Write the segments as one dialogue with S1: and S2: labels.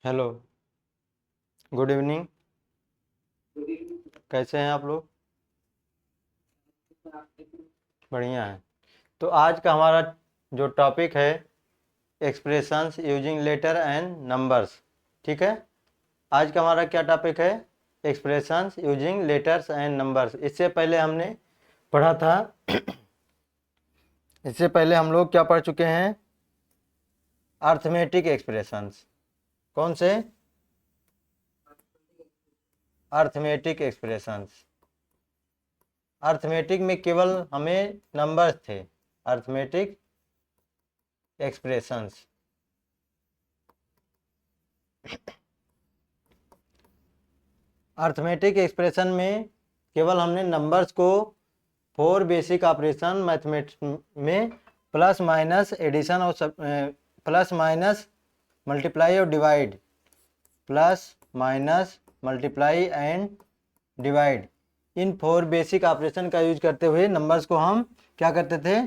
S1: Hello, good evening. कैसे हैं आप लोग? बढ़िया है। तो आज का हमारा जो टॉपिक है expressions using letter and numbers. ठीक है, आज का हमारा क्या टॉपिक है? Expressions using letters and numbers. इससे पहले हमने पढ़ा था इससे पहले हम लोग क्या पढ़ चुके हैं? Arithmetic expressions. कौन से? Arithmetic expressions. अर्थमेटिक में केवल हमें नंबर्स थे। Arithmetic expressions. अर्थमेटिक एक्सप्रेशन में केवल हमने नंबर्स को 4 बेसिक ऑपरेशन मैथमेटिक्स में प्लस माइनस एडिशन और प्लस माइनस मल्टीप्लाई और divide, plus minus multiply and divide, in 4 basic operation का यूज करते हुए नंबर्स को हम क्या करते थे?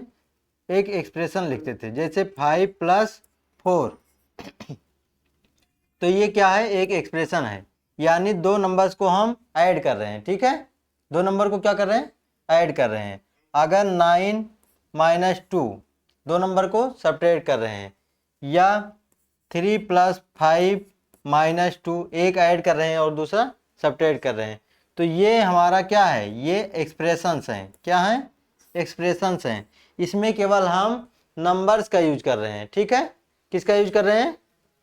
S1: एक एक्सप्रेशन लिखते थे। जैसे 5 + 4, तो ये क्या है? एक एक्सप्रेशन है, यानी दो नंबर्स को हम ऐड कर रहे हैं। ठीक है, दो नंबर को क्या कर रहे हैं? ऐड कर रहे हैं। अगर 9 - 2, दो नंबर को सब्ट्रैक्ट कर रहे हैं, या 3 + 5 - 2, एक ऐड कर रहे हैं और दूसरा सब्ट्रैक्ट कर रहे हैं, तो ये हमारा क्या है? ये एक्सप्रेशंस हैं। क्या है? एक्सप्रेशंस हैं। इसमें केवल हम नंबर्स का यूज कर रहे हैं। ठीक है, किसका यूज कर रहे हैं?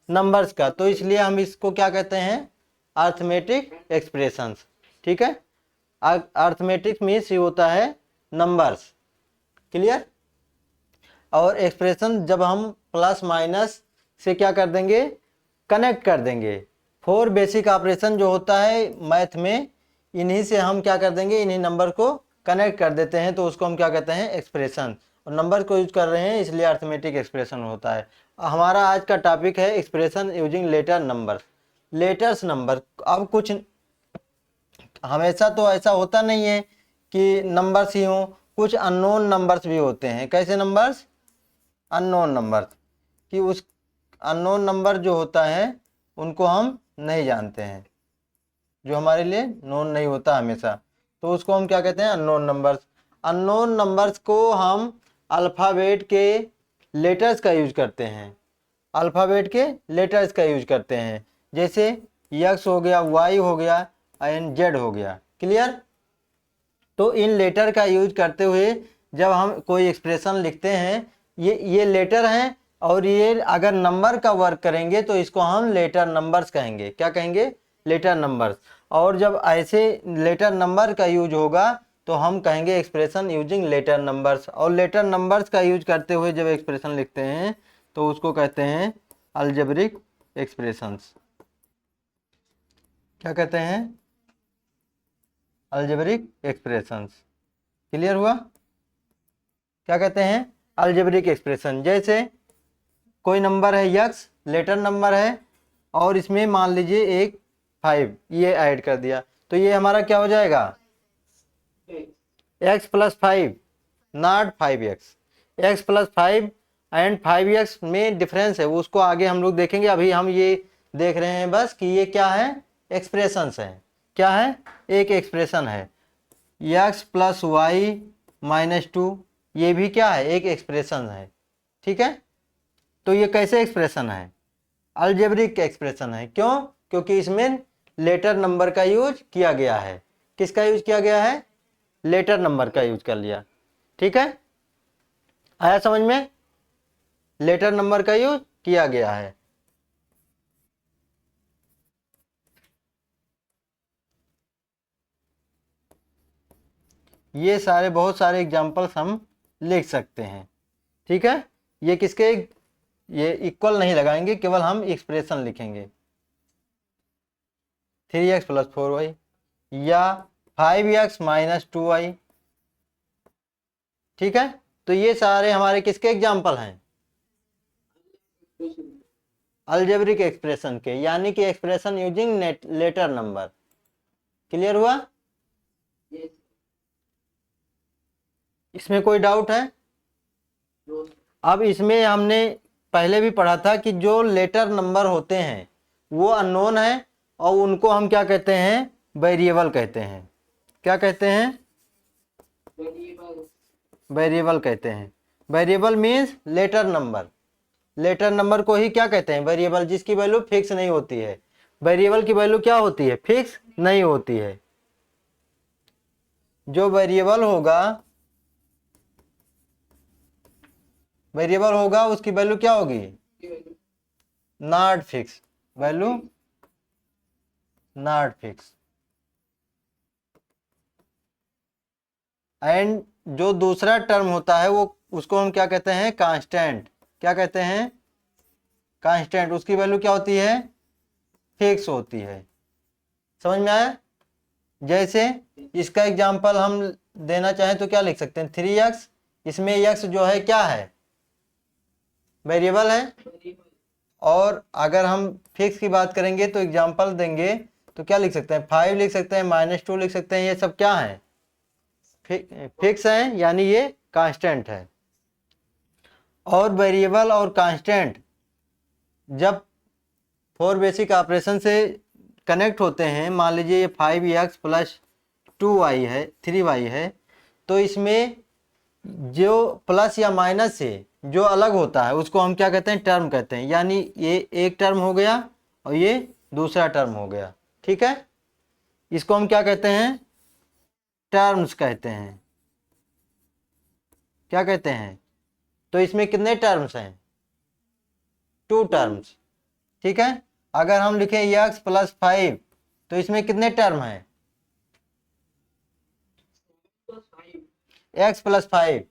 S1: नंबर्स का। तो इसलिए हम इसको क्या कहते हैं? Arithmetic expressions. ठीक है, अर्थमेटिक मीन्स ये होता है नंबर्स। क्लियर? और एक्सप्रेशन जब हम प्लस माइनस से क्या कर देंगे? कनेक्ट कर देंगे। 4 बेसिक ऑपरेशन जो होता है मैथ में, इन्हीं से हम क्या कर देंगे? इन्हीं नंबर को कनेक्ट कर देते हैं, तो उसको हम क्या कहते हैं? एक्सप्रेशन। और नंबर को यूज कर रहे हैं इसलिए अर्थमेटिक एक्सप्रेशन होता है। हमारा आज का टॉपिक है expression using letter number. Letters number. अब कुछ हमेशा तो ऐसा होता नहीं है कि नंबर्स ही हों, कुछ अननोन नंबर्स भी होते हैं। कैसे नंबर्स? Unknown number. कि उस अननोन नंबर जो होता है उनको हम नहीं जानते हैं, जो हमारे लिए नोन नहीं होता हमेशा, तो उसको हम क्या कहते हैं? Unknown numbers. अननोन नंबर्स को हम अल्फ़ाबेट के लेटर्स का यूज करते हैं। अल्फ़ाबेट के लेटर्स का यूज करते हैं। जैसे यक्स हो गया, वाई हो गया एंड जेड हो गया। क्लियर? तो इन लेटर का यूज करते हुए जब हम कोई एक्सप्रेशन लिखते हैं, ये लेटर हैं, और ये अगर नंबर का वर्क करेंगे तो इसको हम लेटर नंबर्स कहेंगे। क्या कहेंगे? Letter numbers. और जब ऐसे लेटर नंबर का यूज होगा तो हम कहेंगे एक्सप्रेशन यूजिंग लेटर नंबर्स। और लेटर नंबर्स का यूज करते हुए जब एक्सप्रेशन लिखते हैं तो उसको कहते हैं अलजेब्रिक एक्सप्रेशंस। क्या कहते हैं? Algebraic expressions. क्लियर हुआ? क्या कहते हैं? Algebraic expression. जैसे कोई नंबर है यक्स, लेटर नंबर है, और इसमें मान लीजिए एक 5 ये ऐड कर दिया, तो ये हमारा क्या हो जाएगा? x + 5, not 5x। x + 5 and 5x में डिफरेंस है, उसको आगे हम लोग देखेंगे। अभी हम ये देख रहे हैं बस कि ये क्या है? एक्सप्रेशंस है। क्या है? एक एक्सप्रेशन है। x + y - 2, ये भी क्या है? एक एक्सप्रेशन है। ठीक है, तो ये कैसे एक्सप्रेशन है? अलजेब्रिक एक्सप्रेशन है। क्यों? क्योंकि इसमें लेटर नंबर का यूज किया गया है। किसका यूज किया गया है? लेटर नंबर का यूज कर लिया। ठीक है, आया समझ में? लेटर नंबर का यूज किया गया है। ये सारे बहुत सारे एग्जांपल्स हम लिख सकते हैं। ठीक है, ये किसके? ये इक्वल नहीं लगाएंगे, केवल हम एक्सप्रेशन लिखेंगे। 3x + 4y या 5x - 2y। ठीक है, तो ये सारे हमारे किसके एग्जाम्पल हैं? अलजेब्रिक एक्सप्रेशन के, यानी कि expression using letter number. Clear हुआ? इसमें कोई डाउट है? अब इसमें हमने पहले भी पढ़ा था कि जो लेटर नंबर होते हैं वो अननोन है और उनको हम क्या कहते हैं, वेरिएबल कहते हैं। क्या कहते हैं, वेरिएबल कहते हैं। Variable means letter number, letter number को ही क्या कहते हैं, वेरिएबल, जिसकी वैल्यू फिक्स नहीं होती है। वेरिएबल की वैल्यू क्या होती है, फिक्स नहीं होती है। जो वेरिएबल होगा, वेरिएबल होगा उसकी वैल्यू क्या होगी, not fix, value not fix. And जो दूसरा टर्म होता है वो, उसको हम क्या कहते हैं, कांस्टेंट। क्या कहते हैं, कांस्टेंट। उसकी वैल्यू क्या होती है, फिक्स होती है। समझ में आया। जैसे इसका एग्जांपल हम देना चाहें तो क्या लिख सकते हैं, 3x, इसमें x जो है क्या है, वेरिएबल है। और अगर हम फिक्स की बात करेंगे तो एग्जांपल देंगे तो क्या लिख सकते हैं, 5 लिख सकते हैं, -2 लिख सकते हैं। ये सब क्या है, फिक्स है, यानी ये कांस्टेंट है। और वेरिएबल और कांस्टेंट जब 4 बेसिक ऑपरेशन से कनेक्ट होते हैं, मान लीजिए ये 5x + 2y है, 3y है, तो इसमें जो प्लस या माइनस से जो अलग होता है उसको हम क्या कहते हैं, टर्म कहते हैं। यानी ये एक टर्म हो गया और ये दूसरा टर्म हो गया। ठीक है, इसको हम क्या कहते हैं, टर्म्स कहते हैं। क्या कहते हैं, तो इसमें कितने टर्म्स हैं, 2 टर्म्स। ठीक है, अगर हम लिखें x + 5 तो इसमें कितने टर्म हैं, x + 5।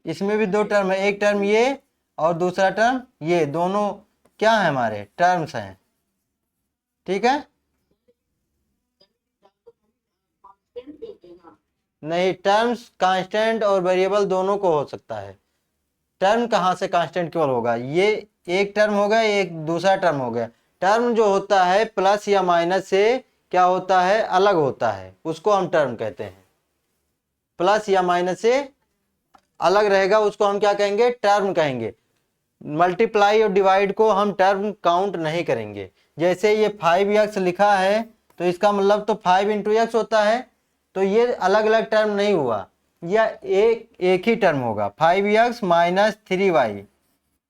S1: इसमें भी 2 टर्म है, एक टर्म ये और दूसरा टर्म ये, दोनों क्या है, हमारे टर्म्स हैं। ठीक है, नहीं, टर्म्स कांस्टेंट और वेरिएबल दोनों को हो सकता है। टर्म कहाँ से कांस्टेंट केवल होगा, ये एक टर्म हो गया, एक दूसरा टर्म हो गया। टर्म जो होता है प्लस या माइनस से क्या होता है, अलग होता है, उसको हम टर्म कहते हैं। प्लस या माइनस से अलग रहेगा उसको हम क्या कहेंगे, टर्म कहेंगे। मल्टीप्लाई और डिवाइड को हम टर्म काउंट नहीं करेंगे। जैसे ये 5x लिखा है तो इसका मतलब तो 5 × x होता है, तो ये अलग अलग टर्म नहीं हुआ, यह एक ही टर्म होगा। 5x - 3y,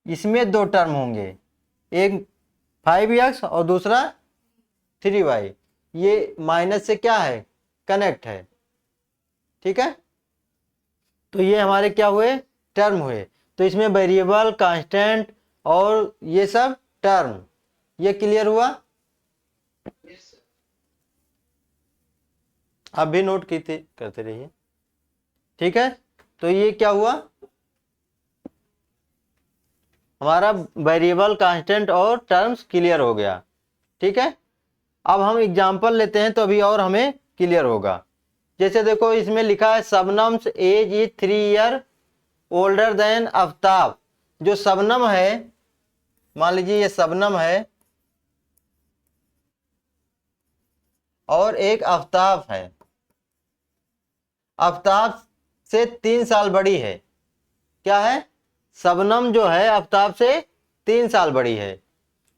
S1: इसमें 2 टर्म होंगे, एक 5x और दूसरा 3y। ये माइनस से क्या है, कनेक्ट है। ठीक है, तो ये हमारे क्या हुए, टर्म हुए। तो इसमें वेरिएबल, कांस्टेंट और ये सब टर्म। ये क्लियर हुआ, आप भी नोट करते रहिए। ठीक है, तो ये क्या हुआ, हमारा वेरिएबल, कांस्टेंट और टर्म्स क्लियर हो गया। ठीक है, अब हम एग्जांपल लेते हैं तो अभी और हमें क्लियर होगा। जैसे देखो इसमें लिखा है Shabnam's age is 3 year older than Aftab. जो शबनम है, मान लीजिए ये शबनम है और एक आफ्ताब है, आफ्ताब से 3 साल बड़ी है। क्या है, शबनम जो है आफ्ताब से 3 साल बड़ी है।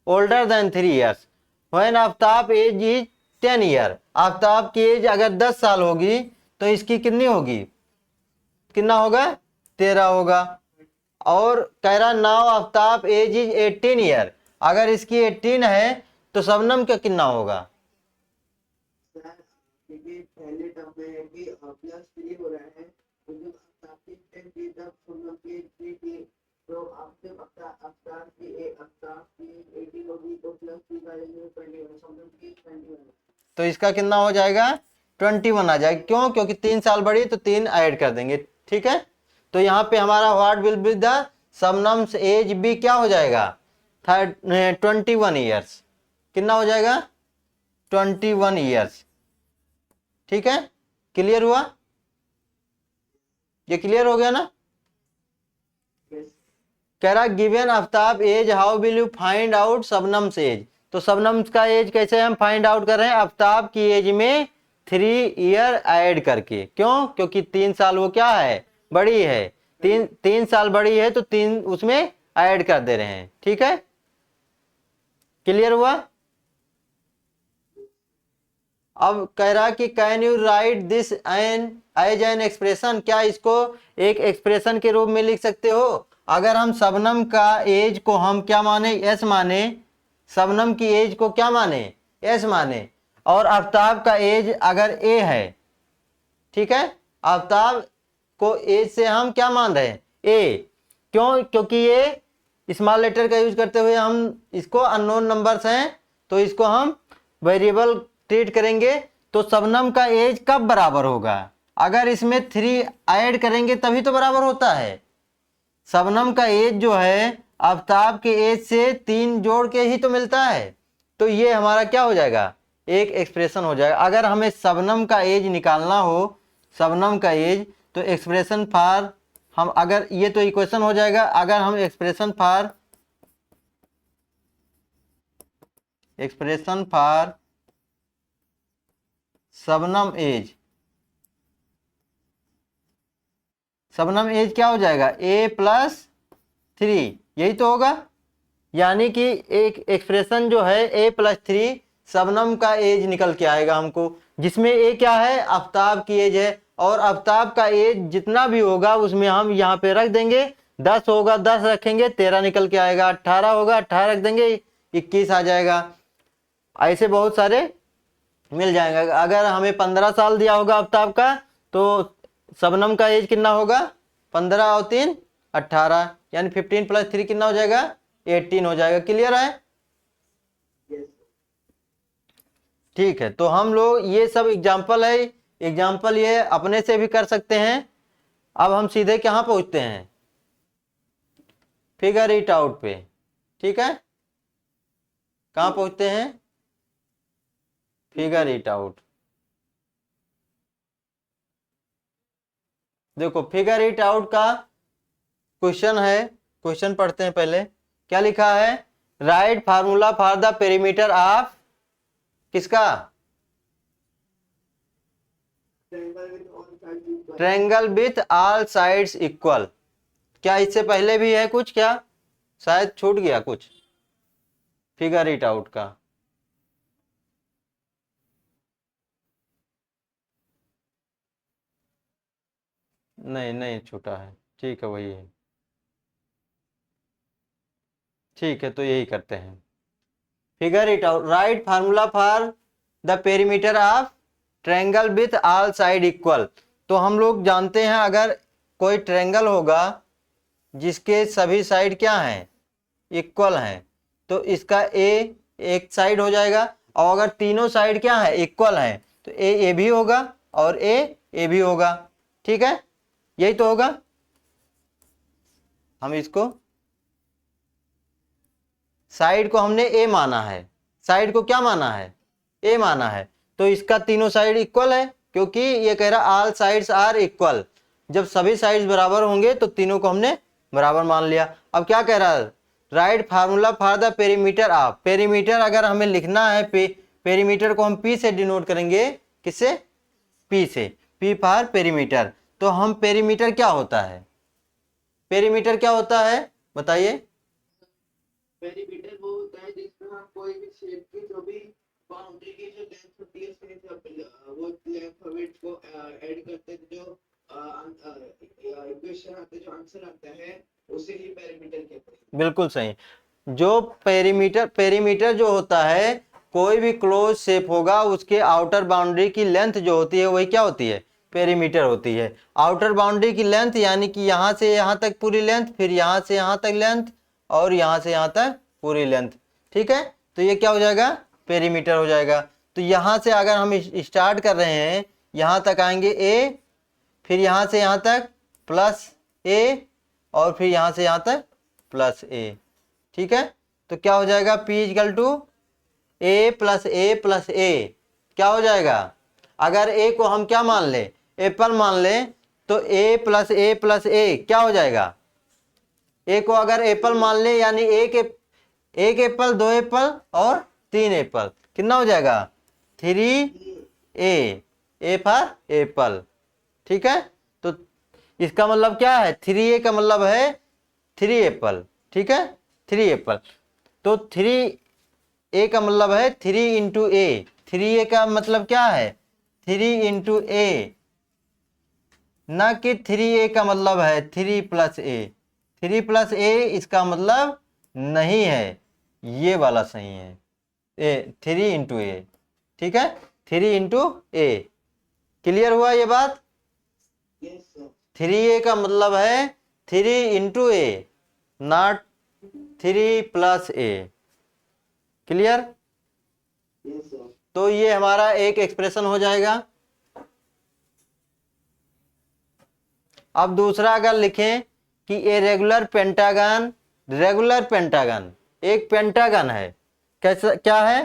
S1: Older than 3 years when Aftab age is 10 year. Aftab की एज अगर 10 साल होगी तो इसकी कितनी होगी, कितना होगा, 13 होगा। और कह रहा now Aftab age is 18 year, अगर इसकी 18 है तो शबनम का कितना होगा,
S2: पहले टर्म में है कि +3 हो रहा है, तो जब आफ्ताब की 10 थी तब शबनम की 3 थी, तो आफ्ताब की 18 होगी तो +3 का वैल्यू 21, शबनम की 21।
S1: तो इसका कितना हो जाएगा, 21 आ जाएगा। क्यों, क्योंकि 3 साल बड़ी तो 3 ऐड कर देंगे। ठीक है, तो यहाँ पे हमारा what will be the Shabnam's age भी क्या हो जाएगा, 21 ईयर्स। कितना हो जाएगा, 21 ईयर्स। ठीक है, क्लियर हुआ, ये क्लियर हो गया ना। कह रहा given Aftab age how will you find out Shabnam's age. तो शबनम्स का एज कैसे हम फाइंड आउट कर रहे हैं, आफ्ताब की एज में 3 ईयर ऐड करके। क्यों, क्योंकि 3 साल वो क्या है, बड़ी है। 3 साल बड़ी है तो 3 उसमें ऐड कर दे रहे हैं, ठीक है, क्लियर हुआ। अब कह रहा कि can you write this an age an expression, क्या इसको एक एक्सप्रेशन के रूप में लिख सकते हो। अगर हम शबनम का एज को हम क्या माने, एस माने, शबनम की एज को क्या माने, एस माने, और आफ्ताब का एज अगर ए है, ठीक है, आफ्ताब को एज से हम क्या मान रहे हैं, ए, क्यों, क्योंकि ये स्मॉल लेटर का यूज करते हुए हम इसको अननोन नंबर्स हैं तो इसको हम वेरिएबल ट्रीट करेंगे। तो शबनम का एज कब बराबर होगा, अगर इसमें 3 ऐड करेंगे तभी तो बराबर होता है। शबनम का एज जो है आफ्ताब के एज से 3 जोड़ के ही तो मिलता है, तो ये हमारा क्या हो जाएगा, एक एक्सप्रेशन हो जाएगा। अगर हमें शबनम का एज निकालना हो, शबनम का एज, तो एक्सप्रेशन फॉर हम, अगर ये तो इक्वेशन हो जाएगा, अगर हम expression for Shabnam age, Shabnam age क्या हो जाएगा, a+3, यही तो होगा। यानी कि एक एक्सप्रेशन जो है a+3 शबनम का एज निकल के आएगा हमको, जिसमें ए क्या है, आफ्ताब की एज है, और आफ्ताब का एज जितना भी होगा उसमें हम यहाँ पे रख देंगे, 10 होगा 10 रखेंगे 13 निकल के आएगा, 18 होगा 18 रख देंगे 21 आ जाएगा। ऐसे बहुत सारे मिल जाएगा। अगर हमें 15 साल दिया होगा आफ्ताब का, तो शबनम का एज कितना होगा, 15 और 3 18, यानी 15 + 3 कितना हो जाएगा, 18 हो जाएगा। क्लियर है, ठीक है। तो हम लोग ये सब एग्जाम्पल है, एग्जाम्पल ये अपने से भी कर सकते हैं। अब हम सीधे कहाँ पहुंचते हैं, फिगर इट आउट पे, ठीक है, कहाँ पहुंचते हैं, फिगर इट आउट। देखो फिगर इट आउट का क्वेश्चन है, क्वेश्चन पढ़ते हैं पहले। क्या लिखा है, write formula for the perimeter of, किसका, triangle with all sides equal. क्या इससे पहले भी है कुछ, क्या शायद छूट गया कुछ फिगर इट आउट का, नहीं नहीं छूटा है, ठीक है वही है, ठीक है, तो यही करते हैं। Figure it out, right formula for the perimeter of triangle with all side equal. तो हम लोग जानते हैं अगर कोई ट्रायंगल होगा जिसके सभी साइड क्या हैं, इक्वल हैं, तो इसका ए एक साइड हो जाएगा, और अगर तीनों साइड क्या है, इक्वल हैं, तो ए भी होगा और ए भी होगा, ठीक है, यही तो होगा। हम इसको साइड को हमने ए माना है, साइड को क्या माना है, ए माना है, तो इसका तीनों साइड इक्वल है, क्योंकि ये कह रहा ऑल साइड्स आर इक्वल। जब सभी साइड्स बराबर होंगे तो तीनों को हमने बराबर मान लिया। अब क्या कह रहा है, write formula for the perimeter of, perimeter अगर हमें लिखना है, पेरीमीटर को हम पी से डिनोट करेंगे, किससे, पी से, पी फॉर पेरीमीटर। तो हम पेरीमीटर क्या होता है, पेरीमीटर क्या होता है बताइए।
S2: पेरीमीटर वो होता है जिसमें हम कोई भी शेप की जो भी बाउंड्री की जो लेंथ होती है उसमें वो लेंथ विड्थ को ऐड करते हैं, जो इक्वेशन आते जो आंसर आता है उसे ही पेरीमीटर कहते हैं।
S1: बिल्कुल सही। जो पेरीमीटर जो होता है, कोई भी क्लोज शेप होगा उसके आउटर बाउंड्री की लेंथ जो होती है वही क्या होती है, पेरीमीटर होती है। आउटर बाउंड्री की लेंथ यानी कि यहाँ से यहाँ तक पूरी लेंथ, फिर यहाँ से यहाँ तक लेंथ, और यहाँ से यहाँ तक पूरी लेंथ, ठीक है, तो ये क्या हो जाएगा, पेरीमीटर हो जाएगा। तो यहाँ से अगर हम स्टार्ट कर रहे हैं, यहाँ तक आएंगे ए, फिर यहाँ से यहाँ तक प्लस ए, और फिर यहाँ से यहाँ तक प्लस ए, ठीक है, तो क्या हो जाएगा, P equal to a plus a, क्या हो जाएगा, अगर ए को हम क्या मान ले, एप्पल मान ले, तो ए प्लस ए क्या हो जाएगा, ए को अगर एप्पल मान ले यानी एक एप्पल, 2 एप्पल और 3 एप्पल, कितना हो जाएगा, 3A, ए फॉर एप्पल, ठीक है। तो इसका मतलब क्या है, 3A का मतलब है 3 एप्पल, ठीक है, 3 एप्पल। तो 3a का मतलब है 3 इंटू ए। 3a का मतलब क्या है, 3 इंटू ए, ना कि 3a का मतलब है 3 प्लस ए। 3 प्लस ए इसका मतलब नहीं है, ये वाला सही है, 3 इंटू ए। ठीक है, 3 इंटू ए। क्लियर हुआ ये बात?
S2: Yes sir.
S1: 3a का मतलब है 3 into A, not 3 plus A. Clear?
S2: Yes sir.
S1: तो ये हमारा एक एक्सप्रेशन हो जाएगा। अब दूसरा अगर लिखें कि a regular pentagon, regular pentagon एक पेंटागन है, कैसा क्या है,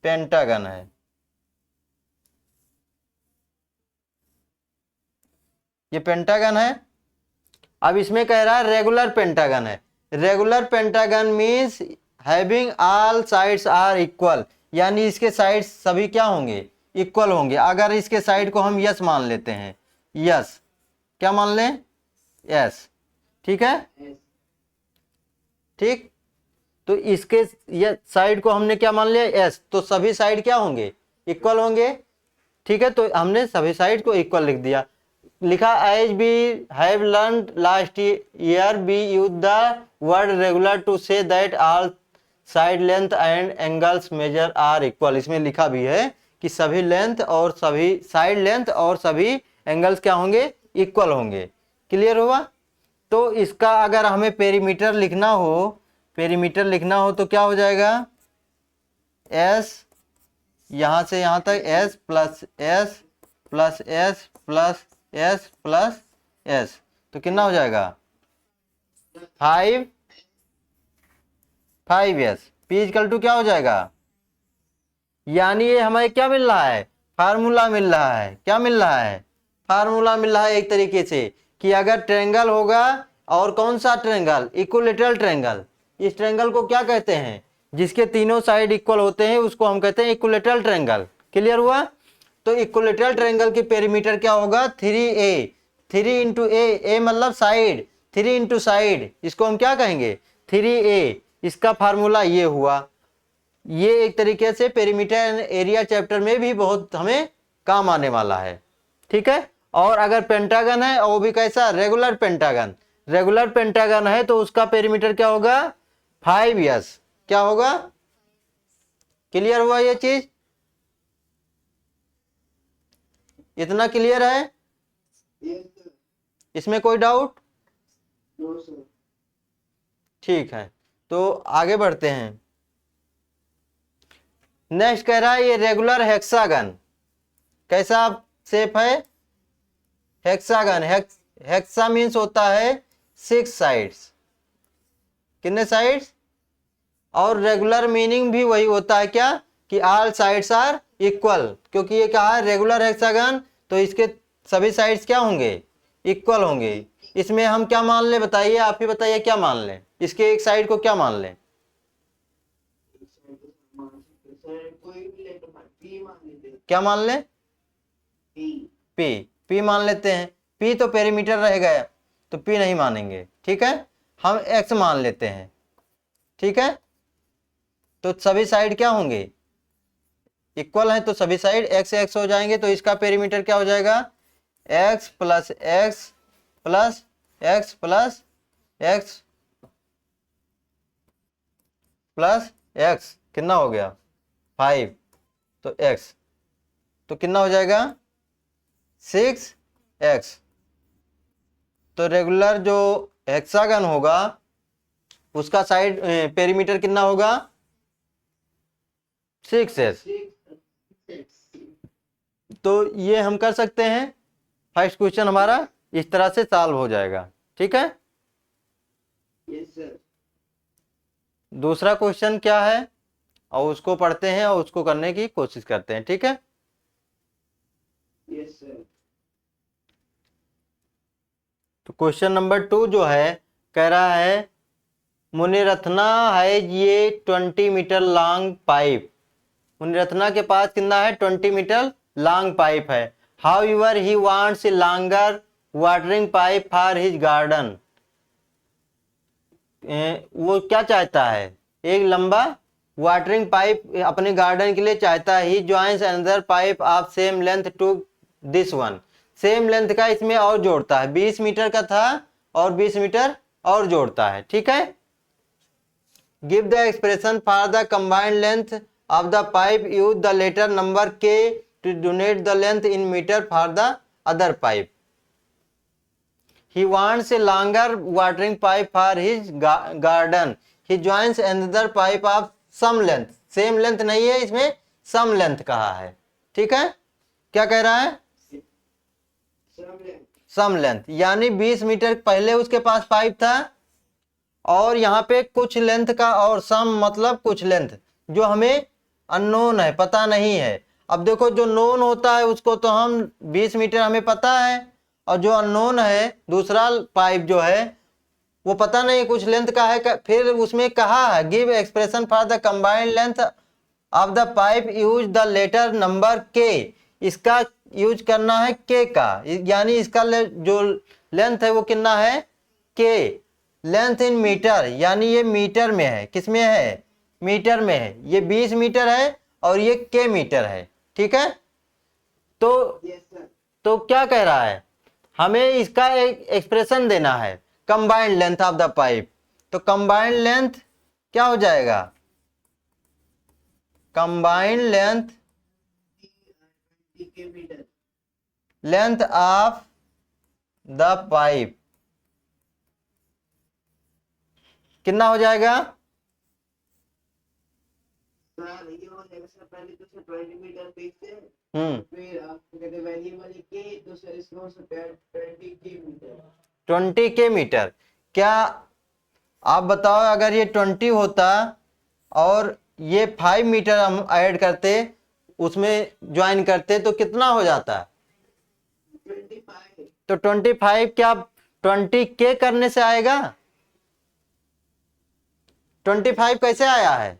S1: पेंटागन है। ये पेंटागन है। अब इसमें कह रहा है रेगुलर पेंटागन है। Regular pentagon means having all sides are equal, यानी इसके साइड्स सभी क्या होंगे, इक्वल होंगे। अगर इसके साइड को हम यस मान लेते हैं, यस, क्या मान लें, यस, ठीक है,
S2: यस।
S1: ठीक। तो इसके ये साइड को हमने क्या मान लिया, एस, तो सभी साइड क्या होंगे, इक्वल होंगे। ठीक है, तो हमने सभी साइड को इक्वल लिख दिया। लिखा as we have learn last year we use the word regular to say that all side length and angles measure are equal. इसमें लिखा भी है कि सभी लेंथ और सभी साइड लेंथ और सभी एंगल्स क्या होंगे, इक्वल होंगे। क्लियर हुआ? तो इसका अगर हमें पेरीमीटर लिखना हो, पेरीमीटर लिखना हो तो क्या हो जाएगा, एस, यहां से यहां तक S plus S plus S plus S plus S, तो कितना हो जाएगा, 5 पी इक्वल टू क्या हो जाएगा, यानी ये हमें क्या मिल रहा है, फार्मूला मिल रहा है। क्या मिल रहा है, फार्मूला मिल रहा है एक तरीके से कि अगर ट्रायंगल होगा, और कौन सा ट्रायंगल, इक्विलेटरल ट्रायंगल। इस ट्रायंगल को क्या कहते हैं, जिसके तीनों साइड इक्वल होते हैं उसको हम कहते हैं इक्विलेटरल ट्रायंगल। क्लियर हुआ? तो इक्विलेटरल ट्रायंगल की पेरीमीटर क्या होगा, 3a, 3 इंटू ए मतलब साइड, 3 इंटू साइड, इसको हम क्या कहेंगे, 3a। इसका फार्मूला ये हुआ। ये एक तरीके से पेरीमीटर एरिया चैप्टर में भी बहुत हमें काम आने वाला है। ठीक है, और अगर पेंटागन है और वो भी कैसा, रेगुलर पेंटागन, रेगुलर पेंटागन है तो उसका पेरीमीटर क्या होगा, 5 क्या होगा। क्लियर हुआ ये चीज, इतना क्लियर है,
S2: यस सर।
S1: इसमें कोई डाउट?
S2: No sir.
S1: ठीक है, तो आगे बढ़ते हैं। नेक्स्ट कह रहा है ये रेगुलर हेक्सागन, कैसा शेप है, हेक्सागन। हेक्सा मीन्स होता है 6 साइड्स, कितने साइड्स, और रेगुलर मीनिंग भी वही होता है क्या, कि ऑल साइड्स आर इक्वल, क्योंकि ये कहा है रेगुलर हेक्सागन, तो इसके सभी साइड्स क्या होंगे, इक्वल होंगे। इसमें हम क्या मान लें, बताइए, आप ही बताइए क्या मान लें, इसके एक साइड को क्या मान लें,
S2: सर कोई भी ले तो पी मान लीजिए।
S1: क्या मान लें,
S2: पी।
S1: पी, पी मान लेते हैं। पी तो पेरीमीटर रह गया, तो पी नहीं मानेंगे। ठीक है, हम एक्स मान लेते हैं। ठीक है, तो सभी साइड क्या होंगे, इक्वल है, तो सभी साइड एक्स एक्स हो जाएंगे। तो इसका पेरीमीटर क्या हो जाएगा, x plus x plus x plus x plus x, कितना हो गया, 5, तो एक्स, तो कितना हो जाएगा, 6x। तो रेगुलर जो हेक्सागन होगा उसका साइड पेरीमीटर कितना होगा, 6s। तो ये हम कर सकते हैं, फर्स्ट क्वेश्चन हमारा इस तरह से सॉल्व हो जाएगा। ठीक है,
S2: यस सर।
S1: दूसरा क्वेश्चन क्या है, और उसको पढ़ते हैं और उसको करने की कोशिश करते हैं। ठीक है,
S2: यस सर।
S1: तो क्वेश्चन नंबर 2 जो है, कह रहा है मुनिरत्ना है ये 20 मीटर लॉन्ग पाइप। मुनिरत्ना के पास कितना है, 20 मीटर लॉन्ग पाइप है। How ever he wants a longer watering pipe for his garden. वो क्या चाहता है, एक लंबा वाटरिंग पाइप अपने गार्डन के लिए चाहता है। He joins another pipe of same length to this one, same length का इसमें और जोड़ता है, 20 मीटर का था और 20 मीटर और जोड़ता है, ठीक है। Give the expression for the combined length of the pipe, use the letter number k to denote the length in metre for the other pipe. He wants a longer watering pipe for his garden. He joins another pipe of some length. Same length नहीं है, इसमें some length कहा है, ठीक है। क्या कह रहा है, some length, यानी 20 मीटर पहले उसके पास पाइप था और यहाँ पे कुछ लेंथ का, और some मतलब कुछ लेंथ जो हमें अननोन है, पता नहीं है। अब देखो जो नोन होता है उसको तो हम 20 मीटर हमें पता है, और जो अननोन है दूसरा पाइप जो है वो पता नहीं कुछ लेंथ का है। फिर उसमें कहा है give expression for the combined length of the pipe, use the letter number के। इसका यूज करना है के का, यानी इसका जो लेंथ है वो कितना है, के। लेंथ इन मीटर, यानी ये मीटर में है, किस में है, मीटर में है। ये 20 मीटर है और ये के मीटर है, ठीक है। तो क्या कह रहा है, हमें इसका एक एक्सप्रेशन देना है, combined length of the pipe. तो कंबाइंड लेंथ क्या हो जाएगा, combined length of the pipe कितना हो जाएगा,
S2: सर ये हो जाएगा सर, पहले तो 20 मीटर पे से फिर आप कहते वेरिएबल के तो सर इसको 20 के मीटर,
S1: 20 के मीटर। क्या आप बताओ, अगर ये 20 होता और ये 5 मीटर हम ऐड करते उसमें ज्वाइन करते तो कितना हो जाता,
S2: 25।
S1: तो 25 क्या 20 के करने से आएगा, 25 कैसे आया है,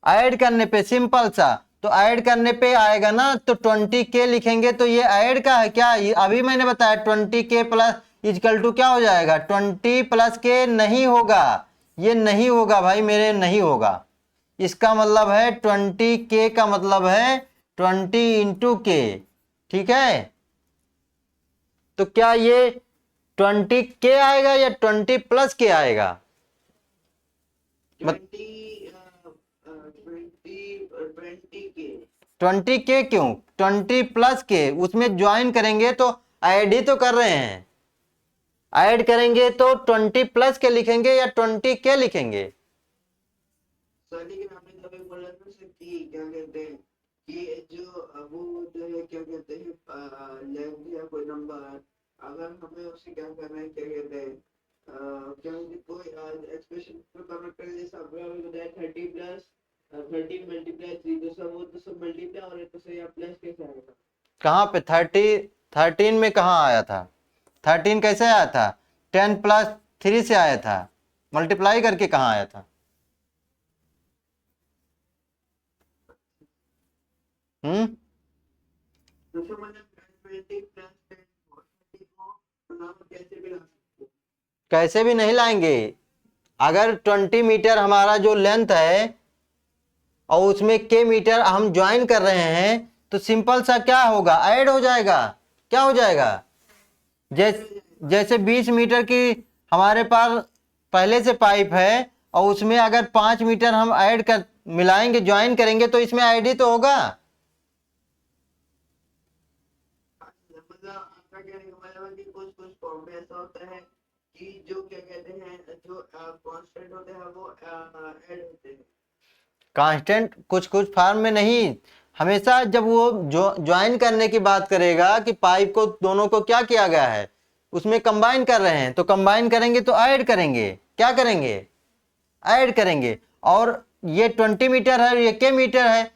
S1: ऐड करने पे, सिंपल सा। तो ऐड करने पे आएगा ना, तो 20 के लिखेंगे तो ये ऐड का है क्या, अभी मैंने बताया 20 के प्लस इजकल टू क्या हो जाएगा, 20 प्लस के नहीं होगा, ये नहीं होगा भाई मेरे, नहीं होगा। इसका मतलब है 20 के का मतलब है 20 इंटू के, ठीक है। तो क्या ये 20 के आएगा या 20 प्लस के आएगा, 20 के क्यों, 20 प्लस के, उसमें ज्वाइन करेंगे तो ऐड ही तो कर रहे हैं, ऐड करेंगे तो 20 प्लस के लिखेंगे या 20 के लिखेंगे।
S2: सर लेकिन आपने कभी बोला था सर कि क्या कहते हैं कि जो वो जो है क्या कहते हैं लेंथ या कोई नंबर, अगर हमें उसे क्या करना है, क्या कहते हैं क्या कोई एक्सप्रेशन को कन्वर्ट कर, जैसे आपने बताया 30 प्लस 30 मल्टीप्लाई 3, तो सब वो तो सब मल्टीप्लाई और तो सर या प्लस कैसे आएगा,
S1: कहाँ पे 13 में कहाँ आया था, 13 कैसे आया था, 10 प्लस 3 से आया था, मल्टीप्लाई करके कहाँ आया था।
S2: तो सर मतलब 20 प्लस 10 को हम कैसे भी ला सकते हैं,
S1: कैसे भी नहीं लाएंगे। अगर 20 मीटर हमारा जो लेंथ है और उसमें के मीटर हम ज्वाइन कर रहे हैं तो सिंपल सा क्या होगा, ऐड हो जाएगा, क्या हो जाएगा, जैसे 20 मीटर की हमारे पास पहले से पाइप है और उसमें अगर 5 मीटर हम ऐड कर मिलाएंगे, ज्वाइन करेंगे तो इसमें ऐड ही तो होगा।
S2: मतलब आपका कहने का मतलब है कि कुछ कुछ फॉर्म में ऐसा होता है कि जो क्या कहते हैं जो कांस्टेंट होते हैं वो ऐड होते हैं,
S1: कांस्टेंट कुछ कुछ फार्म में नहीं, हमेशा जब वो जो ज्वाइन करने की बात करेगा कि पाइप को दोनों को क्या किया गया है उसमें कंबाइन कर रहे हैं, तो कंबाइन करेंगे तो ऐड करेंगे, क्या करेंगे, ऐड करेंगे। और ये 20 मीटर है, ये के मीटर है,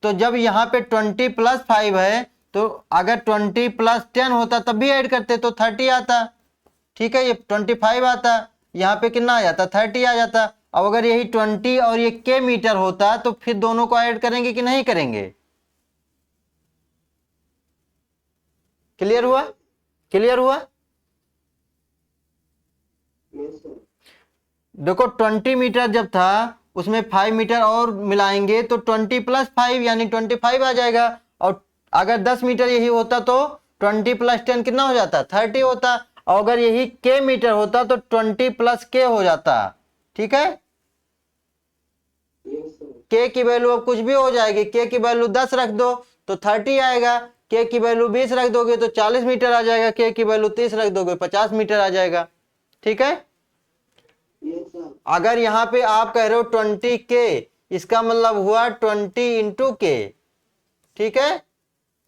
S1: तो जब यहाँ पे 20 प्लस 5 है तो अगर 20 प्लस 10 होता तब भी ऐड करते तो 30 आता, ठीक है। ये 25 आता, यहाँ पे कितना आ जाता, 30 आ जाता। अब अगर यही 20 और ये के मीटर होता तो फिर दोनों को ऐड करेंगे कि नहीं करेंगे, क्लियर हुआ, क्लियर हुआ। देखो 20 मीटर जब था उसमें 5 मीटर और मिलाएंगे तो 20 प्लस 5 यानी 25 आ जाएगा। और अगर 10 मीटर यही होता तो 20 प्लस 10 कितना हो जाता, 30 होता। और अगर यही के मीटर होता तो 20 प्लस के हो जाता। ठीक है,
S2: यस सर।
S1: के की वैल्यू अब कुछ भी हो जाएगी। के की वैल्यू 10 रख दो तो 30 आएगा। के की वैल्यू 20 रख दोगे तो 40 मीटर आ जाएगा। के की वैल्यू 30 रख दोगे 50 मीटर आ जाएगा। ठीक है,
S2: यस सर।
S1: अगर यहाँ पे आप कह रहे हो 20 के, इसका मतलब हुआ 20 इंटू के। ठीक है,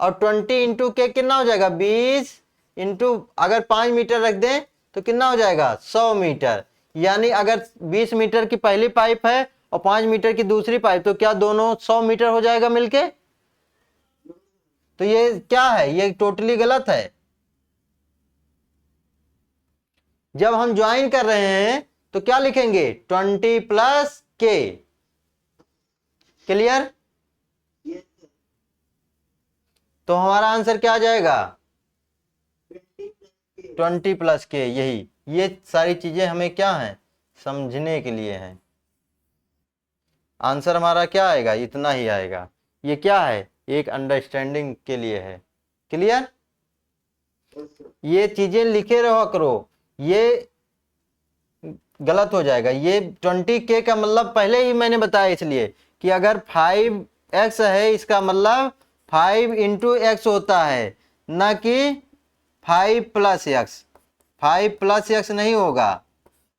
S1: और 20 इंटू के कितना हो जाएगा, 20 इंटू, अगर 5 मीटर रख दें तो कितना हो जाएगा, 100 मीटर। यानी अगर 20 मीटर की पहली पाइप है और 5 मीटर की दूसरी पाइप, तो क्या दोनों 100 मीटर हो जाएगा मिलके? तो ये क्या है, ये टोटली गलत है। जब हम ज्वाइन कर रहे हैं तो क्या लिखेंगे, 20 प्लस के। क्लियर?
S2: Yes sir.
S1: तो हमारा आंसर क्या आ जाएगा,
S2: 20 प्लस के।
S1: 20 प्लस के। यही, ये सारी चीजें हमें क्या है, समझने के लिए हैं। आंसर हमारा क्या आएगा, इतना ही आएगा। ये क्या है, एक अंडरस्टैंडिंग के लिए है। क्लियर?
S2: Yes sir.
S1: ये चीजें लिखे रहो करो, ये गलत हो जाएगा। ये 20k का मतलब पहले ही मैंने बताया, इसलिए कि अगर 5x है इसका मतलब 5 इंटू एक्स होता है, ना कि 5 प्लस एक्स। 5 प्लस एक्स नहीं होगा।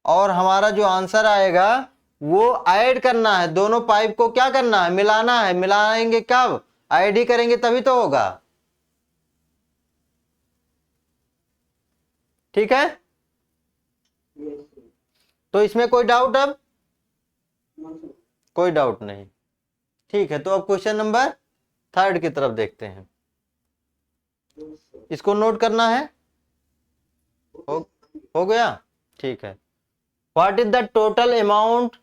S1: और हमारा जो आंसर आएगा वो ऐड करना है, दोनों पाइप को क्या करना है, मिलाना है। मिलाएंगे कब, ऐड ही करेंगे तभी तो होगा। ठीक है,
S2: यस सर।
S1: तो इसमें कोई डाउट अब?
S2: No sir.
S1: कोई डाउट नहीं। ठीक है, तो अब क्वेश्चन नंबर 3 की तरफ देखते हैं।
S2: Yes sir.
S1: इसको नोट करना है। हो गया? ठीक है। What is the total amount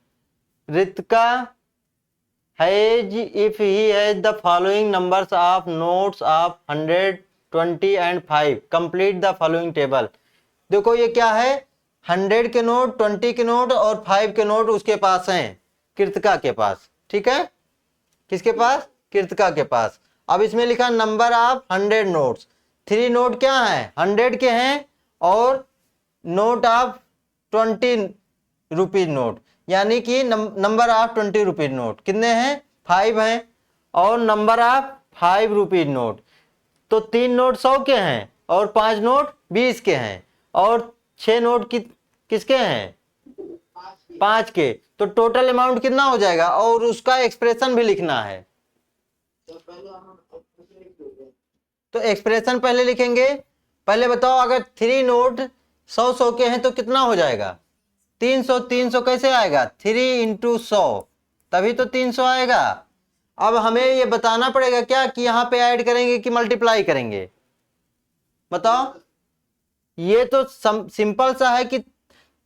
S1: Ritika has if he has the following numbers of notes of 100, 20 and 5, complete the following table. देखो ये क्या है, 100 के नोट, 20 के नोट और 5 के नोट उसके पास हैं, कृतिका के पास। ठीक है, किसके पास, कृतिका के पास। अब इसमें लिखा नंबर ऑफ 100 नोट्स। 3 नोट क्या है, 100 के हैं, और नोट ऑफ 20 रुपीज नोट, यानी कि नंबर ऑफ 20 रुपीज नोट कितने हैं, 5 हैं। और नंबर ऑफ 5 रुपीज नोट, तो 3 नोट 100 के हैं और 5 नोट 20 के हैं, और 6 नोट किसके हैं, 5 के। तो टोटल अमाउंट कितना हो जाएगा, और उसका एक्सप्रेशन भी लिखना है।
S2: तो पहले हम एक्सप्रेशन लिख देंगे।
S1: तो एक्सप्रेशन पहले लिखेंगे। पहले बताओ, अगर 3 नोट 100 के हैं तो कितना हो जाएगा, 300। 300 कैसे आएगा, 3 इंटू 100, तभी तो 300 आएगा। अब हमें ये बताना पड़ेगा क्या कि यहाँ पे ऐड करेंगे कि मल्टीप्लाई करेंगे, बताओ। ये तो सिंपल सा है कि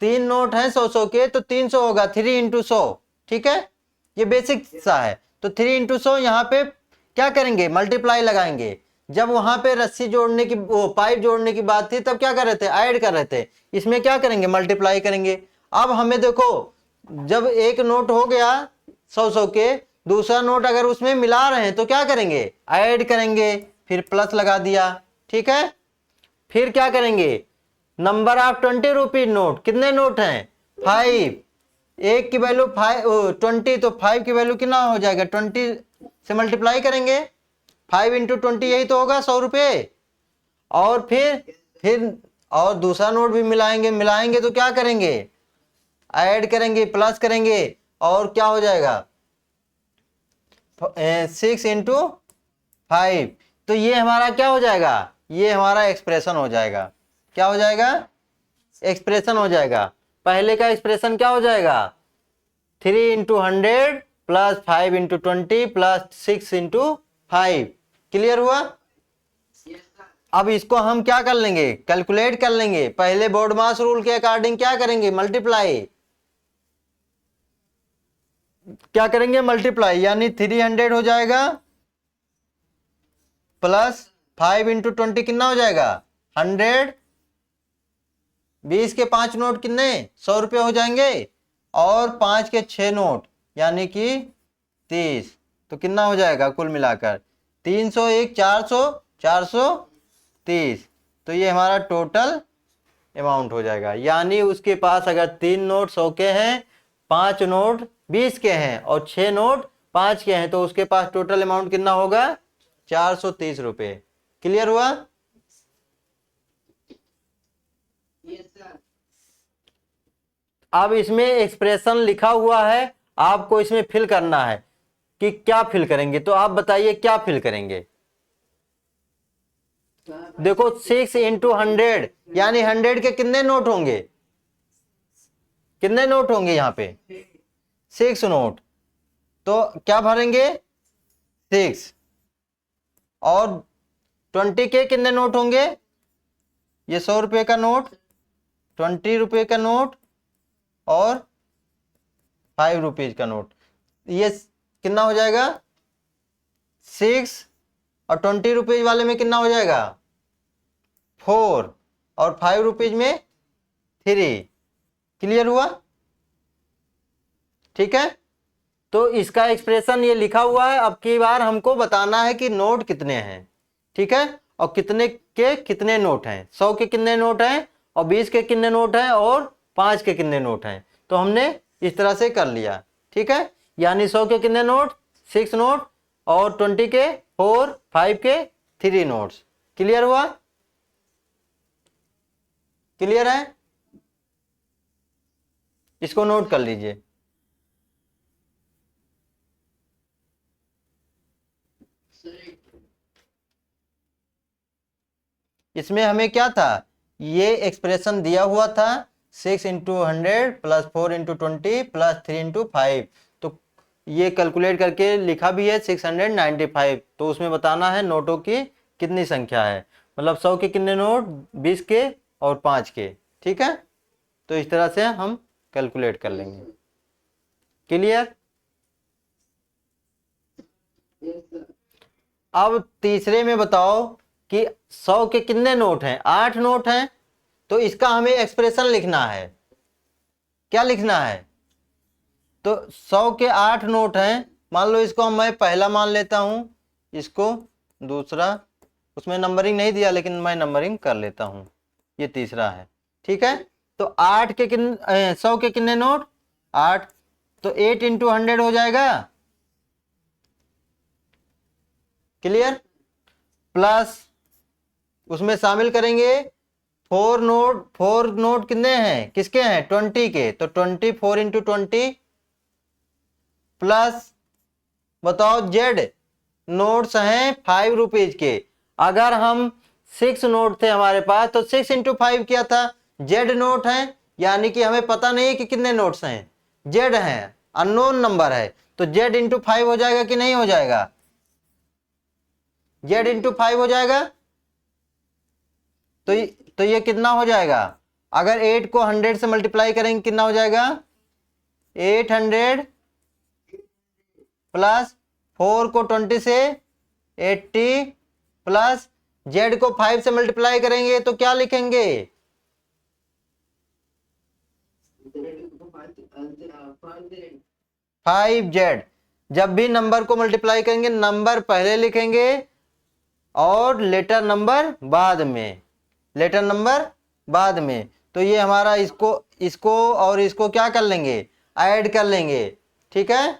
S1: 3 नोट हैं 100 के, तो 300 होगा, 3 इंटू 100। ठीक है, ये बेसिक सा है। तो 3 इंटू 100 यहाँ पे क्या करेंगे, मल्टीप्लाई लगाएंगे। जब वहां पे रस्सी जोड़ने की, वो पाइप जोड़ने की बात थी, तब क्या कर रहे थे, ऐड कर रहे थे। इसमें क्या करेंगे, मल्टीप्लाई करेंगे। अब हमें देखो, जब एक नोट हो गया 100 के, दूसरा नोट अगर उसमें मिला रहे हैं तो क्या करेंगे, ऐड करेंगे, फिर प्लस लगा दिया। ठीक है, फिर क्या करेंगे, नंबर ऑफ 20 रुपीज नोट, कितने नोट हैं, 5। एक की वैल्यू 20, तो 5 की वैल्यू कितना हो जाएगा, 20 से मल्टीप्लाई करेंगे। 5 इंटू 20 यही तो होगा, 100 रुपये। और फिर और दूसरा नोट भी मिलाएंगे तो क्या करेंगे, ऐड करेंगे, प्लस करेंगे, और क्या हो जाएगा, 6 इंटू 5। तो ये हमारा क्या हो जाएगा, ये हमारा एक्सप्रेशन हो जाएगा। क्या हो जाएगा, एक्सप्रेशन हो जाएगा। पहले का एक्सप्रेशन क्या हो जाएगा, 3 into 100 plus 5 into 20 plus 6 into 5। Clear हुआ?
S2: Yes sir.
S1: अब इसको हम क्या कर लेंगे, कैलकुलेट कर लेंगे। पहले बोर्ड मास रूल के अकॉर्डिंग क्या करेंगे, मल्टीप्लाई। क्या करेंगे, मल्टीप्लाई, यानी 300 हो जाएगा प्लस 5 इंटू 20 कितना हो जाएगा, 100। 20 के 5 नोट कितने, 100 रुपये हो जाएंगे। और 5 के 6 नोट यानी कि 30। तो कितना हो जाएगा कुल मिलाकर 301, 400, 430। तो ये हमारा टोटल अमाउंट हो जाएगा। यानी उसके पास अगर 3 नोट 100 के हैं, 5 नोट 20 के हैं और 6 नोट 5 के हैं, तो उसके पास टोटल अमाउंट कितना होगा 430 रुपये। क्लियर हुआ?
S2: Yes sir.
S1: अब इसमें एक्सप्रेशन लिखा हुआ है, आपको इसमें फिल करना है कि क्या फिल करेंगे। तो आप बताइए क्या फिल करेंगे। देखो 6 इंटू 100 यानी 100 के कितने नोट होंगे, कितने नोट होंगे यहाँ पे 6 नोट। तो क्या भरेंगे 6। और 20 के कितने नोट होंगे, ये 100 रुपये का नोट, 20 रुपये का नोट और 5 रुपीज का नोट। ये कितना हो जाएगा 6 और 20 रुपीज वाले में कितना हो जाएगा 4 और 5 रुपीज में 3। क्लियर हुआ? ठीक है। तो इसका एक्सप्रेशन ये लिखा हुआ है। अब की बार हमको बताना है कि नोट कितने हैं, ठीक है, और कितने के कितने नोट हैं। 100 के कितने नोट हैं और 20 के कितने नोट हैं और 5 के कितने नोट हैं। तो हमने इस तरह से कर लिया, ठीक है। यानी 100 के कितने नोट 6 नोट और 20 के 4, 5 के 3 नोट्स। क्लियर हुआ? क्लियर है? इसको नोट कर लीजिए। इसमें हमें क्या था, ये एक्सप्रेशन दिया हुआ था 6 into 100 plus 4 into 20 plus 3 into 5। तो ये कैलकुलेट करके लिखा भी है 695। तो उसमें बताना है नोटों की कितनी संख्या है, मतलब 100 के कितने नोट, 20 के और 5 के, ठीक है। तो इस तरह से हम कैलकुलेट कर लेंगे। क्लियर?
S2: Yes sir.
S1: अब तीसरे में बताओ कि 100 के कितने नोट हैं, 8 नोट हैं। तो इसका हमें एक्सप्रेशन लिखना है। क्या लिखना है? तो 100 के 8 नोट हैं। मान लो इसको मैं पहला मान लेता हूं, इसको दूसरा, उसमें नंबरिंग नहीं दिया लेकिन मैं नंबरिंग कर लेता हूं, ये तीसरा है, ठीक है। तो 8 के कितने 100 के कितने नोट 8। तो 8 इंटू 100 हो जाएगा। क्लियर? प्लस उसमें शामिल करेंगे 4 नोट कितने हैं, किसके हैं 20 के। तो 24 इंटू 20 प्लस बताओ जेड नोट्स हैं 5 रुपीज के। अगर हम 6 नोट थे हमारे पास तो 6 इंटू 5 किया था। जेड नोट है यानी कि हमें पता नहीं है कि कितने नोट्स हैं, जेड हैं, अननोन नंबर है। तो जेड इंटू 5 हो जाएगा कि नहीं हो जाएगा, जेड इंटू 5 हो जाएगा। तो ये कितना हो जाएगा, अगर 8 को 100 से मल्टीप्लाई करेंगे कितना हो जाएगा 800 प्लस 4 को 20 से 80 प्लस जेड को 5 से मल्टीप्लाई करेंगे तो क्या लिखेंगे 5Z। जब भी नंबर को मल्टीप्लाई करेंगे नंबर पहले लिखेंगे और लेटर नंबर बाद में, लेटर नंबर बाद में। तो ये हमारा इसको और इसको क्या कर लेंगे ऐड कर लेंगे, ठीक है।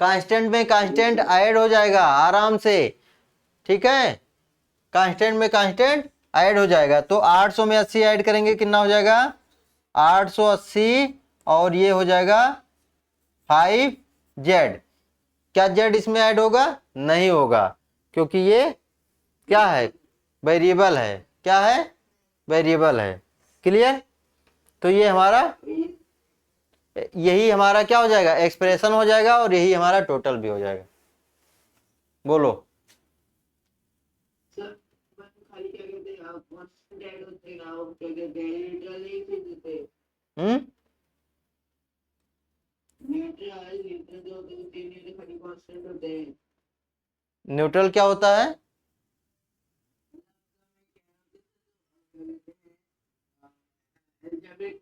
S1: कांस्टेंट में कांस्टेंट ऐड हो जाएगा आराम से, ठीक है। कांस्टेंट में कांस्टेंट ऐड हो जाएगा। तो 800 में 80 ऐड करेंगे कितना हो जाएगा 880 और ये हो जाएगा 5Z। क्या Z इसमें ऐड होगा, नहीं होगा, क्योंकि ये क्या है वेरिएबल है। क्या है, वेरिएबल है। क्लियर? तो ये हमारा यही हमारा क्या हो जाएगा एक्सप्रेशन हो जाएगा और यही हमारा टोटल भी हो जाएगा। बोलो।
S2: सर खाली क्या कहते हैं आप कांस्टेंट ऐड होते हैं ना, क्या कहते हैं न्यूट्रल ही होते हैं। न्यूट्रल जो होते हैं तीन ये खाली कांस्टेंट होते हैं।
S1: न्यूट्रल क्या होता है,
S2: जब एक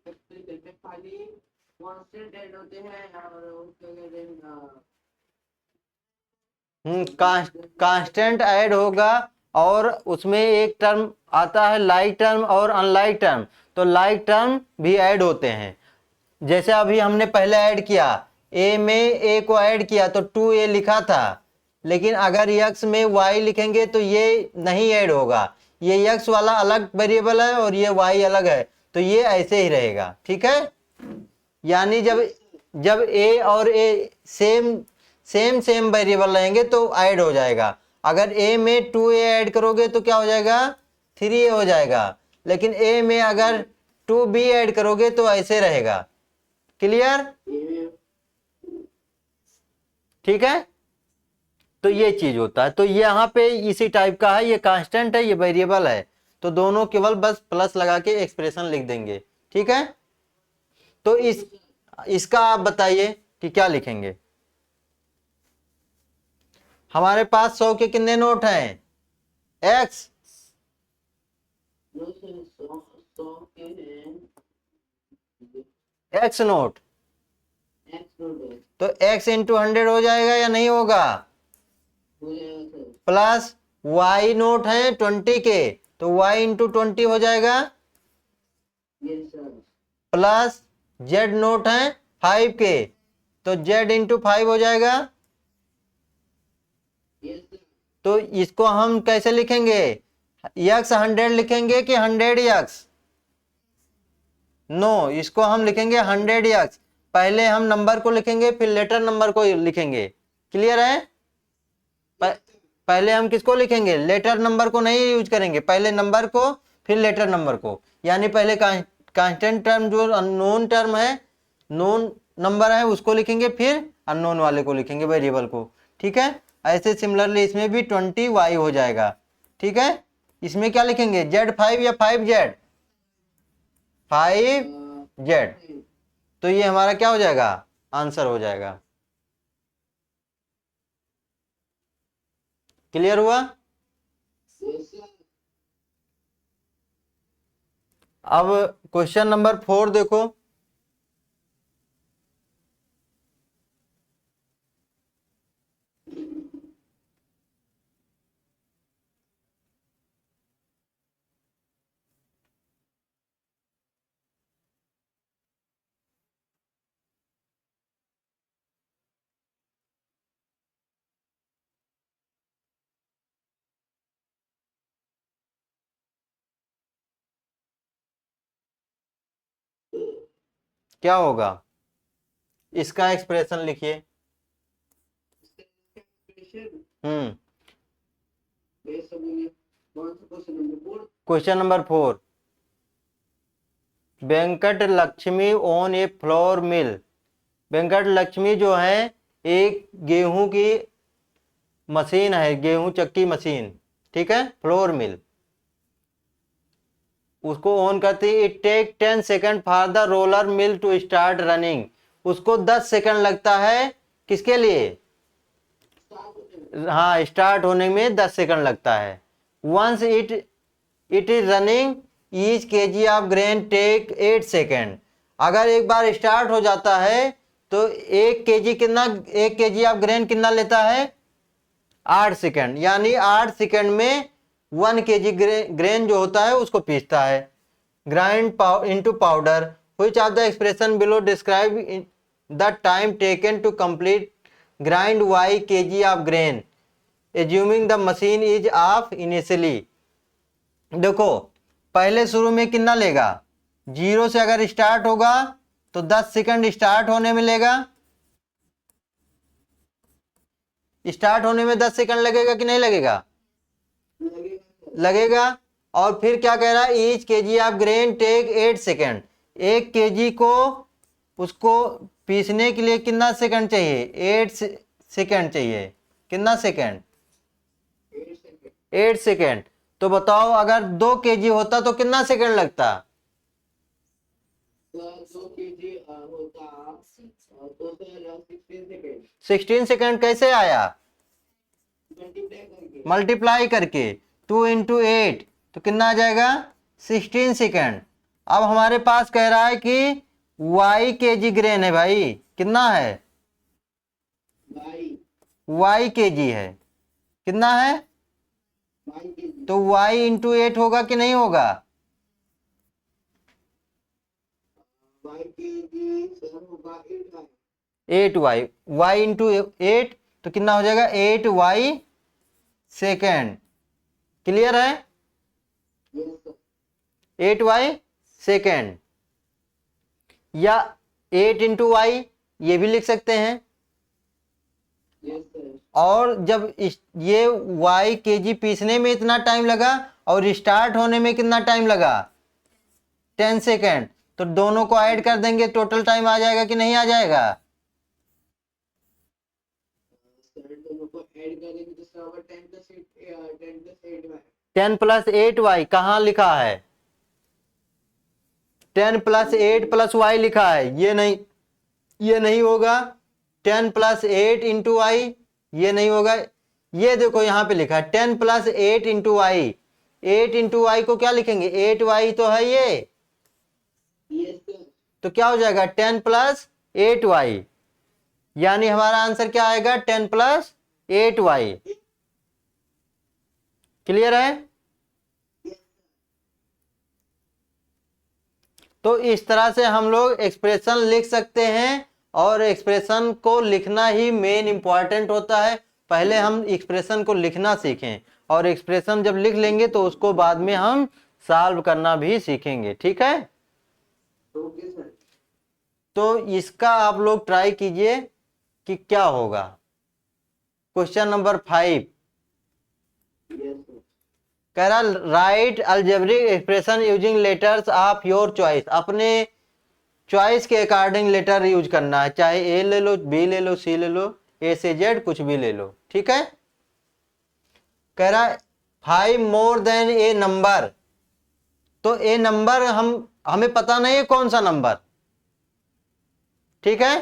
S2: खाली कांस्टेंट ऐड होते हैं और उसके
S1: कांस्टेंट ऐड होगा और उसमें एक टर्म आता है लाइक टर्म और अनलाइक टर्म, तो लाइक टर्म भी ऐड होते हैं। जैसे अभी हमने पहले ऐड किया, ए में ए को ऐड किया तो 2a लिखा था, लेकिन अगर यक्स में y लिखेंगे तो ये नहीं ऐड होगा। ये यक्स वाला अलग वेरिएबल है और ये y अलग है, तो ये ऐसे ही रहेगा। ठीक है, यानी जब जब a और a सेम वेरिएबल रहेंगे तो ऐड हो जाएगा। अगर a में 2a ऐड करोगे तो क्या हो जाएगा, 3a हो जाएगा, लेकिन a में अगर 2b ऐड करोगे तो ऐसे रहेगा। क्लियर? ठीक है, तो ये चीज होता है। तो यहाँ पे इसी टाइप का है, ये कांस्टेंट है, ये वेरिएबल है, तो दोनों केवल बस प्लस लगा के एक्सप्रेशन लिख देंगे। ठीक है, तो इसका आप बताइए कि क्या लिखेंगे। हमारे पास 100 के कितने नोट हैं, x, x नोट, तो x इंटू 100 हो जाएगा या नहीं होगा, प्लस y नोट है 20 के, तो y इंटू 20 हो जाएगा, प्लस z नोट है 5 के, तो z इंटू 5 हो जाएगा। तो इसको हम कैसे लिखेंगे, यक्स 100 लिखेंगे कि 100 यक्स? नो, इसको हम लिखेंगे 100 यक्स। पहले हम नंबर को लिखेंगे फिर लेटर नंबर को लिखेंगे। क्लियर है? पहले हम किसको लिखेंगे, लेटर नंबर को नहीं यूज करेंगे, पहले नंबर को फिर लेटर नंबर को। यानी पहले कांस्टेंट टर्म जो अननोन टर्म है, नोन नंबर है, उसको लिखेंगे, फिर अननोन वाले को लिखेंगे, वेरिएबल को। ठीक है, ऐसे सिमिलरली इसमें भी 20y हो जाएगा। ठीक है, इसमें क्या लिखेंगे, z5 या 5z? 5z, तो ये हमारा क्या हो जाएगा, आंसर हो जाएगा। क्लियर हुआ? अब क्वेश्चन नंबर 4 देखो। क्या होगा, इसका एक्सप्रेशन लिखिए। Question number 4, Venkat Lakshmi own a floor mill. Venkat Lakshmi जो है एक गेहूं की मशीन है, गेहूं चक्की मशीन। ठीक है, फ्लोर मिल, उसको ऑन करती, it take 10 second for the roller mill to start running. उसको 10 सेकंड लगता है किसके लिए, हाँ, स्टार्ट होने में 10 सेकंड लगता है। Once it is running each kg of grain take 8 second. अगर एक बार स्टार्ट हो जाता है तो 1 kg ऑफ ग्रेन कितना लेता है, 8 सेकेंड। यानी 8 सेकेंड में 1 kg ग्रेन जो होता है उसको पीसता है। Grind into powder, which of the expression below describe the time taken to complete grind y kg of grain assuming the machine is off initially. देखो, पहले शुरू में कितना लेगा, 0 से अगर स्टार्ट होगा तो 10 सेकंड स्टार्ट होने में लेगा, स्टार्ट होने में 10 सेकंड लगेगा कि नहीं लगेगा, लगेगा। और फिर क्या कह रहा है, each kg of grain take 8 second. 1 kg को उसको पीसने के लिए कितना सेकंड चाहिए, 8 सेकंड चाहिए। कितना सेकंड, 8 सेकंड। तो बताओ अगर 2 kg होता तो कितना सेकंड लगता, 16 सेकंड। कैसे आया, मल्टीप्लाई करके, 2 इंटू 8 तो कितना आ जाएगा, 16 सेकंड। अब हमारे पास कह रहा है कि y kg ग्रेन है भाई, कितना है?
S2: वाई
S1: y kg है, कितना है?
S2: वाई के जी
S1: तो y इंटू 8 होगा कि नहीं होगा?
S2: वाई के जी सर होगा
S1: 8y, y इंटू 8 तो कितना हो जाएगा? 8y second. क्लियर है?
S2: यस सर
S1: 8y सेकेंड, या 8 इंटू वाई ये भी लिख सकते हैं।
S2: यस सर
S1: और जब ये y kg पीसने में इतना टाइम लगा और स्टार्ट होने में कितना टाइम लगा? 10 सेकेंड। तो दोनों को ऐड कर देंगे, टोटल टाइम आ जाएगा कि नहीं आ जाएगा?
S2: सर दोनों को ऐड करेंगे तो सर होगा 10 प्लस 8 वाई
S1: 10 प्लस 8y कहाँ लिखा है? 10 प्लस 8 प्लस वाई लिखा है, ये नहीं होगा। 10 प्लस 8 इंटू वाई ये नहीं होगा। ये देखो यहाँ पे लिखा है 10 plus 8 into y. 8 into y को क्या लिखेंगे? 8y तो है ये,
S2: यस सर
S1: तो क्या हो जाएगा? 10 प्लस 8y, यानी हमारा आंसर क्या आएगा? 10 प्लस 8y। क्लियर है? तो इस तरह से हम लोग एक्सप्रेशन लिख सकते हैं, और एक्सप्रेशन को लिखना ही मेन इंपॉर्टेंट होता है। पहले हम एक्सप्रेशन को लिखना सीखें, और एक्सप्रेशन जब लिख लेंगे तो उसको बाद में हम सॉल्व करना भी सीखेंगे। ठीक है?
S2: ओके सर
S1: तो इसका आप लोग ट्राई कीजिए कि क्या होगा। क्वेश्चन नंबर 5
S2: यस सर
S1: कह रहा right algebraic expression using letters of your choice. अपने चॉइस के अकॉर्डिंग लेटर यूज करना है, चाहे ए ले लो, बी ले लो, सी ले लो, ए से जेड कुछ भी ले लो। ठीक है? कह रहा 5 मोर देन ए नंबर। तो ए नंबर हमें पता नहीं है कौन सा नंबर। ठीक है?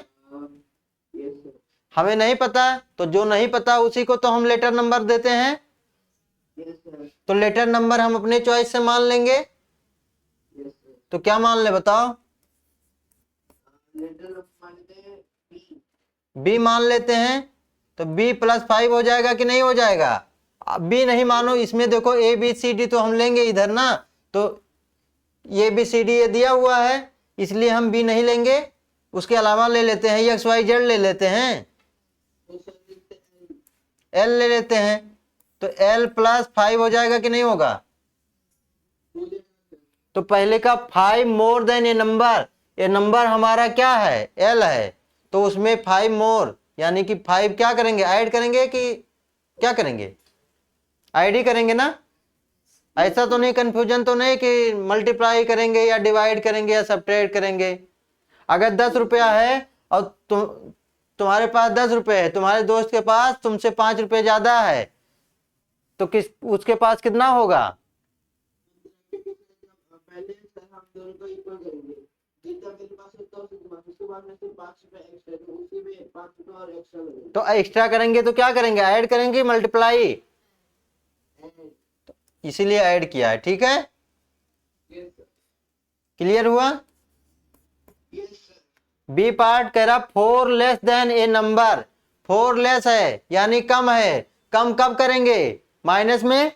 S2: यस सर
S1: हमें नहीं पता, तो जो नहीं पता उसी को तो हम लेटर नंबर देते हैं।
S2: यस सर
S1: तो लेटर नंबर हम अपने चॉइस से मान लेंगे।
S2: यस सर
S1: तो क्या मान ले बताओ?
S2: लेटर मानते हैं बी
S1: बी मान लेते हैं। तो बी प्लस 5 हो जाएगा कि नहीं हो जाएगा? बी नहीं मानो, इसमें देखो ए बी सी डी तो हम लेंगे इधर ना, तो ए बी सी डी ये दिया हुआ है, इसलिए हम बी नहीं लेंगे। उसके अलावा ले लेते हैं एक्स वाई जेड ले लेते हैं,
S2: तो सर लिखते हैं
S1: एल ले लेते हैं। तो एल प्लस 5 हो जाएगा कि नहीं होगा? तो पहले का 5 मोर देन ये नंबर हमारा क्या है? एल है। तो उसमें 5 मोर यानी कि 5 क्या करेंगे? ऐड करेंगे कि क्या करेंगे? ऐड ही करेंगे ना। ऐसा तो नहीं, कंफ्यूजन तो नहीं कि मल्टीप्लाई करेंगे या डिवाइड करेंगे या सब्ट्रैक्ट करेंगे। अगर 10 रुपया है और तुम्हारे पास 10 रुपए है, तुम्हारे दोस्त के पास तुमसे 5 रुपए ज्यादा है, तो उसके पास कितना होगा?
S2: पहले सर हम दोनों को इक्वल करेंगे, जितना मेरे पास है तो उसके बाद में सिर्फ 5 रुपए एक्स्ट्रा, तो उसी में 5 रुपए और एक्स्ट्रा लगेगा।
S1: तो एक्स्ट्रा करेंगे तो क्या करेंगे? ऐड करेंगे, मल्टीप्लाई। इसीलिए ऐड किया है। ठीक है? क्लियर हुआ? बी पार्ट कह रहा 4 लेस देन ए नंबर। 4 लेस है यानी कम है। कम कब करेंगे? माइनस में।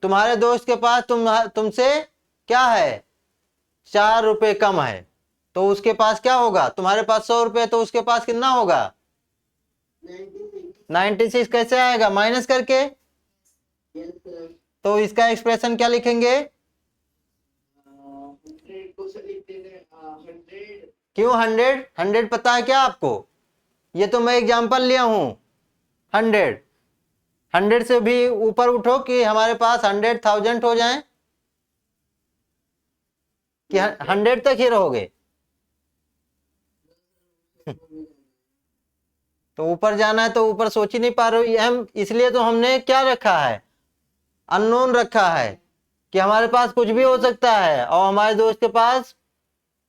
S1: तुम्हारे दोस्त के पास तुमसे क्या है? 4 रुपए कम है, तो उसके पास क्या होगा? तुम्हारे पास 100 रुपए, तो उसके पास कितना होगा? 96 कैसे आएगा? माइनस करके। तो इसका एक्सप्रेशन क्या लिखेंगे? क्यों 100? 100 पता है क्या आपको? ये तो मैं एग्जांपल लिया हूं। 100 से भी ऊपर उठो कि हमारे पास 100,000 हो जाए, कि 100 तक ही रहोगे? तो ऊपर जाना है तो ऊपर सोच ही नहीं पा रहे हो। हम इसलिए तो हमने क्या रखा है? अननोन रखा है, कि हमारे पास कुछ भी हो सकता है और हमारे दोस्त के पास,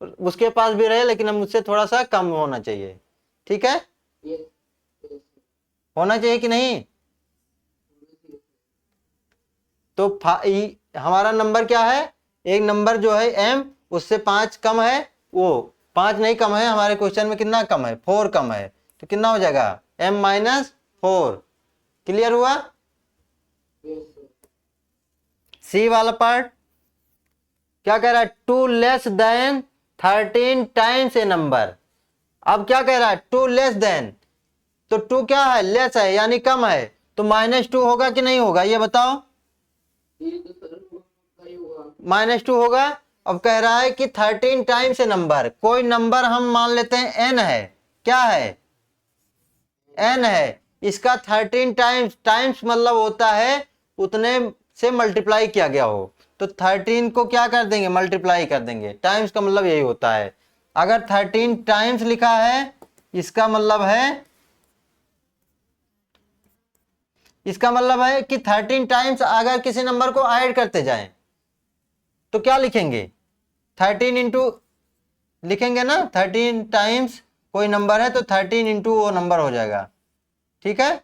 S1: उसके पास भी रहे लेकिन हम मुझसे थोड़ा सा कम होना चाहिए। ठीक है? होना चाहिए कि नहीं? तो हमारा नंबर क्या है? एक नंबर जो है एम, उससे 5 कम है, वो 5 नहीं कम है, हमारे क्वेश्चन में कितना कम है, 4 कम है, तो कितना हो जाएगा m-4। क्लियर हुआ।
S2: Yes, sir.
S1: सी वाला पार्ट क्या कह रहा है, 2 लेस देन 13 टाइम्स ए नंबर। अब क्या कह रहा है, 2 लेस देन, तो 2 क्या है, लेस है यानी कम है, तो -2 होगा कि नहीं होगा, ये बताओ।
S2: ये तो सर सही हुआ।
S1: -2 होगा। अब कह रहा है कि 13 टाइम्स ए नंबर, कोई नंबर हम मान लेते हैं n है, क्या है, n है, इसका 13 टाइम्स, टाइम्स मतलब होता है उतने से मल्टीप्लाई किया गया हो, तो 13 को क्या कर देंगे, मल्टीप्लाई कर देंगे, टाइम्स का मतलब यही होता है। अगर 13 टाइम्स लिखा है, इसका मतलब है कि 13 टाइम्स अगर किसी नंबर को ऐड करते जाएं तो क्या लिखेंगे, 13 इंटू लिखेंगे ना, 13 टाइम्स कोई नंबर है तो 13 इंटू वो नंबर हो जाएगा, ठीक है।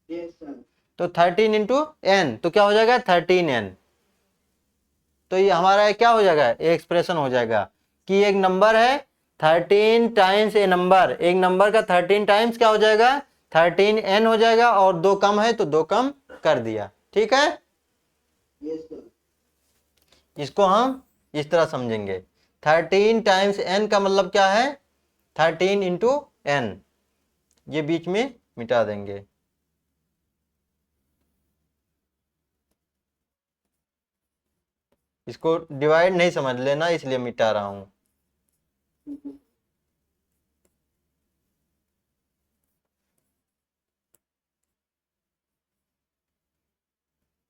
S2: Yes, sir.
S1: तो 13 इंटू एन, तो क्या हो जाएगा 13n। तो ये हमारा क्या हो जाएगा, एक्सप्रेशन हो जाएगा कि एक नंबर है 13 टाइम्स ए नंबर, एक नंबर का 13 टाइम्स क्या हो जाएगा, 13n हो जाएगा, और 2 कम है तो 2 कम कर दिया, ठीक है।
S2: Yes, sir.
S1: इसको हम इस तरह समझेंगे, 13 टाइम्स n का मतलब क्या है, 13 इंटू n, ये बीच में मिटा देंगे। इसको डिवाइड नहीं समझ लेना, इसलिए मिटा रहा हूं।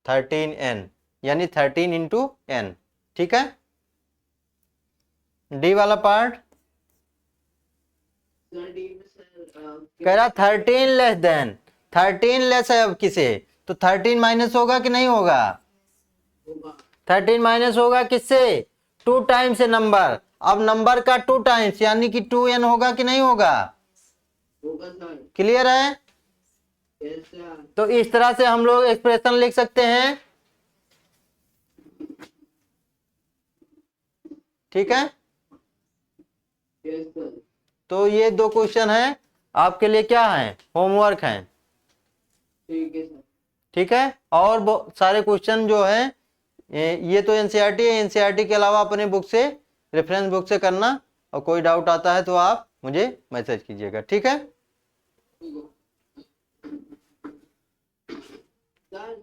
S1: 13n यानी 13 इंटू n, ठीक है। डी वाला पार्ट
S2: सर डी में सर
S1: कह रहा 13 लेस देन, 13 लेस है अब किसे, तो 13 माइनस होगा कि नहीं होगा,
S2: होगा
S1: 13 माइनस होगा किससे, 2 टाइम्स है नंबर, अब नंबर का 2 टाइम्स यानी कि 2n होगा कि नहीं होगा,
S2: होगा सर।
S1: क्लियर है।
S2: Yes, sir.
S1: तो इस तरह से हम लोग एक्सप्रेशन लिख सकते हैं, ठीक है।
S2: Yes, sir.
S1: तो ये 2 क्वेश्चन हैं आपके लिए, क्या है, होमवर्क हैं,
S2: ठीक है सर।
S1: ठीक है। और सारे क्वेश्चन जो है ये तो एनसीईआरटी है, एनसीईआरटी के अलावा अपने बुक से, रेफरेंस बुक से करना, और कोई डाउट आता है तो आप मुझे मैसेज कीजिएगा, ठीक है।
S2: ठीक है। सर